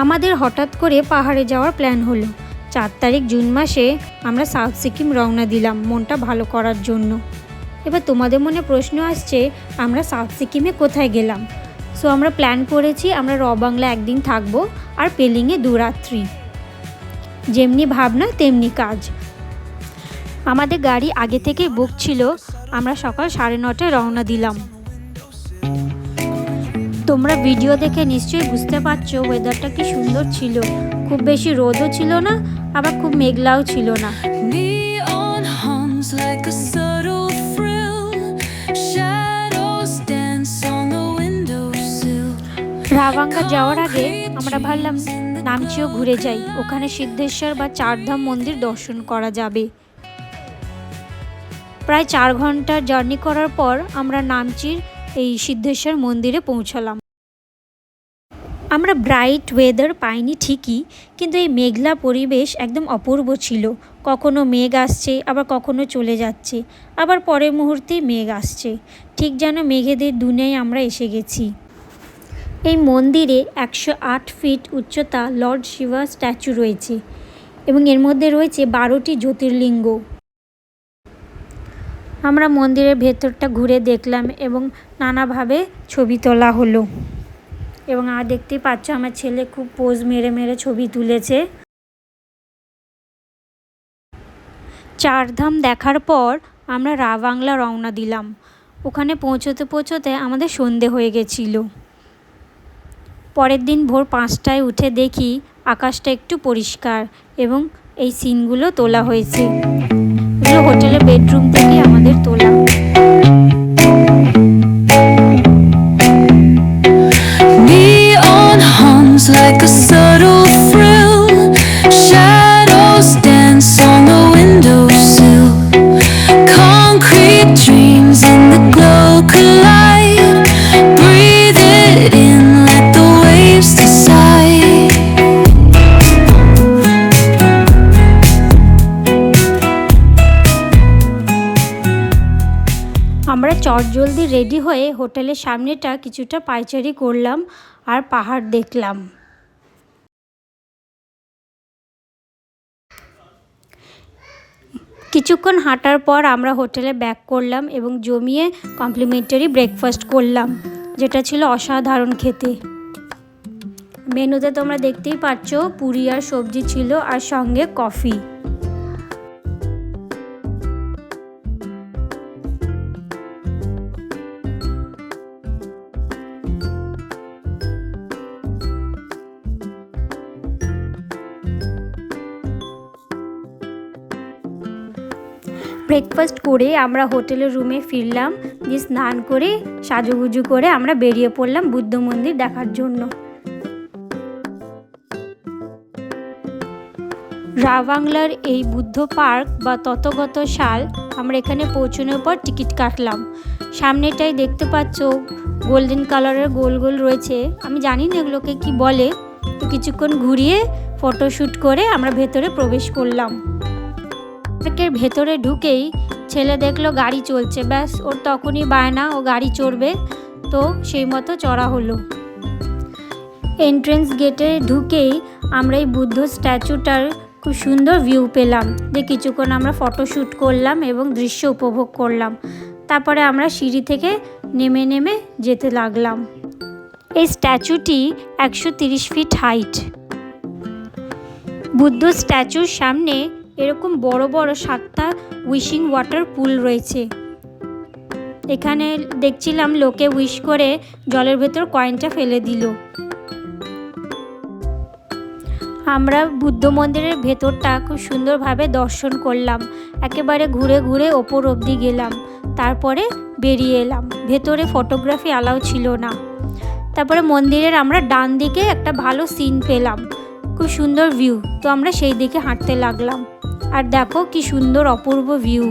আমাদের হঠাৎ করে পাহাড়ে যাওয়ার প্ল্যান হলো। 4 তারিখ জুন মাসে আমরা সাউথ সিকিম রওনা দিলাম মনটা ভালো করার জন্য। এবার তোমাদের মনে প্রশ্ন আসছে আমরা সাউথ সিকিমে কোথায় গেলাম। সো আমরা প্ল্যান করেছি আমরা রবাংলা একদিন থাকবো আর পেলিংয়ে 2 রাত্রি। যেমনি ভাবনা তেমনি কাজ। আমাদের গাড়ি আগে থেকেই বুক ছিল। আমরা সকাল 9:30টায় রওনা দিলাম। তোমরা ভিডিও দেখে নিশ্চয়ই বুঝতে পারছো ওয়েদারটা কি সুন্দর ছিল। খুব বেশি রোদও ছিল না, আবার খুব মেঘলাও ছিল না। রাবাঙ্গা যাওয়ার আগে আমরা ভাবলাম নামচিও ঘুরে যাই, ওখানে সিদ্ধেশ্বর বা চারধাম মন্দির দর্শন করা যাবে। প্রায় 4 ঘন্টার জার্নি করার পর আমরা নামচির এই সিদ্ধেশ্বর মন্দিরে পৌঁছালাম। আমরা ব্রাইট ওয়েদার পাইনি ঠিকই, কিন্তু এই মেঘলা পরিবেশ একদম অপূর্ব ছিল। কখনো মেঘ আসছে, আবার কখনো চলে যাচ্ছে, আবার পরের মুহূর্তেই মেঘ আসছে। ঠিক যেন মেঘেদের দুনিয়ায় আমরা এসে গেছি। এই মন্দিরে 108 ফিট উচ্চতা লর্ড শিবা স্ট্যাচু রয়েছে এবং এর মধ্যে রয়েছে 12টি জ্যোতির্লিঙ্গ। আমরা মন্দিরের ভেতরটা ঘুরে দেখলাম এবং নানাভাবে ছবি তোলা হলো। এবং আর দেখতেই পাচ্ছ আমার ছেলে খুব পোজ মেরে মেরে ছবি তুলেছে। 4 ধাম দেখার পর আমরা রাবাংলা রওনা দিলাম। ওখানে পৌঁছতে পৌঁছতে আমাদের সন্ধে হয়ে গেছিল। পরের দিন ভোর 5টায় উঠে দেখি আকাশটা একটু পরিষ্কার এবং এই সিনগুলো তোলা হয়েছে। এগুলো হোটেলের বেডরুম থেকে আমাদের তোলা। Like a subtle thrill, shadows dance on the windowsill. Concrete dreams in the glow collide. Breathe it in, let the waves decide. আমরা চটজলদি রেডি হয়ে হোটেলের সামনেটা কিছুটা পায়চারি করলাম আর পাহাড় দেখলাম। কিছুক্ষণ হাঁটার পর আমরা হোটেলে ব্যাক করলাম এবং জমিয়ে কমপ্লিমেন্টারি ব্রেকফাস্ট করলাম, যেটা ছিল অসাধারণ খেতে। মেনুতে তোমরা দেখতেই পাচ্ছ পুরি আর সবজি ছিল আর সঙ্গে কফি। ব্রেকফাস্ট করে আমরা হোটেলের রুমে ফিরলাম। দিয়ে স্নান করে সাজুগুজু করে আমরা বেরিয়ে পড়লাম বুদ্ধ মন্দির দেখার জন্য। রাবাংলার এই বুদ্ধ পার্ক বা তথাগত শাল আমরা এখানে পৌঁছানোর পর টিকিট কাটলাম। সামনেটাই দেখতে পাচ্ছ গোল্ডেন কালারের গোল গোল রয়েছে, আমি জানি না এগুলোকে কি বলে। তো কিছুক্ষণ ঘুরিয়ে ফটোশ্যুট করে আমরা ভেতরে প্রবেশ করলাম। পার্কের ভেতরে ঢুকেই ছেলে দেখলো গাড়ি চলছে, ব্যাস ওর তখনই বায়না ও গাড়ি চড়বে, তো সেই মতো চড়া হলো। এন্ট্রেন্স গেটে ঢুকেই আমরা এই বুদ্ধ স্ট্যাচুটার খুব সুন্দর ভিউ পেলাম। যে কিছুক্ষণ আমরা ফটোশ্যুট করলাম এবং দৃশ্য উপভোগ করলাম। তারপরে আমরা সিঁড়ি থেকে নেমে নেমে যেতে লাগলাম। এই স্ট্যাচুটি 130 ফিট হাইট। বুদ্ধ স্ট্যাচুর সামনে এরকম বড় বড় 7টা উইশিং ওয়াটার পুল রয়েছে। এখানে দেখছিলাম লোকে উইশ করে জলের ভেতর কয়েনটা ফেলে দিল। আমরা বুদ্ধ মন্দিরের ভেতরটা খুব সুন্দরভাবে দর্শন করলাম। একেবারে ঘুরে ঘুরে ওপর অবধি গেলাম, তারপরে বেরিয়ে এলাম। ভেতরে ফটোগ্রাফি অ্যালাউ ছিল না। তারপরে মন্দিরের আমরা ডান দিকে একটা ভালো সিন পেলাম, খুব সুন্দর ভিউ। তো আমরা সেই দিকে হাঁটতে লাগলাম। আর দেখো কি সুন্দর অপূর্ব view.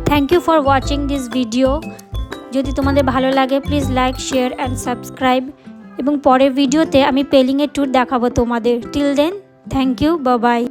Thank you for watching this video. যদি তোমাদের ভালো লাগে please like, share and subscribe. এবং পরের ভিডিওতে আমি পেলিংয়ের ট্যুর দেখাবো তোমাদের। Till then thank you, bye by.